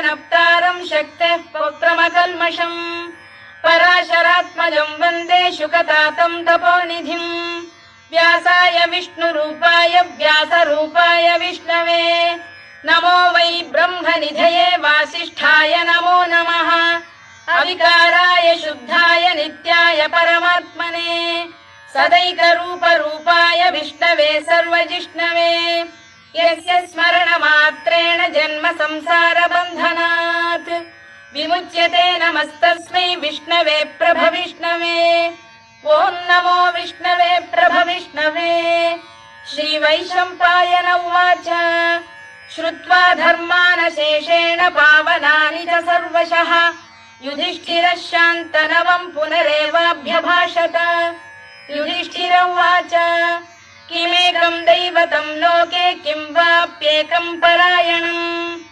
नप्तारम् शक्तेः पौत्रमकल्मषम् पराशरात्मजम् वन्दे शुकतातम् तपोनिधिम् व्यासाय विष्णुरूपाय व्यासरूपाय विष्णवे नमो वै ब्रह्मनिधये वासिष्ठाय नमो नमः अविकाराय शुद्धाय नित्याय परमात्मने सदैकरूपरूपाय विष्णवे सर्वजिष्णवे यस्य स्मरणमात्रेण जन्म संसारबन्धनात् विमुच्यते नमस्तस्मै विष्णवे प्रभविष्णवे ॐ नमो विष्णवे प्रभविष्णवे श्रीवैशम्पायन उवाच श्रुत्वा धर्मानशेषेण पावनानि च सर्वशः युधिष्ठिरः शान्तनवम् पुनरेवाभ्यभाषत युधिष्ठिर उवाच किमेकम् दैवतम् लोके किम् वाप्येकम् परायणम्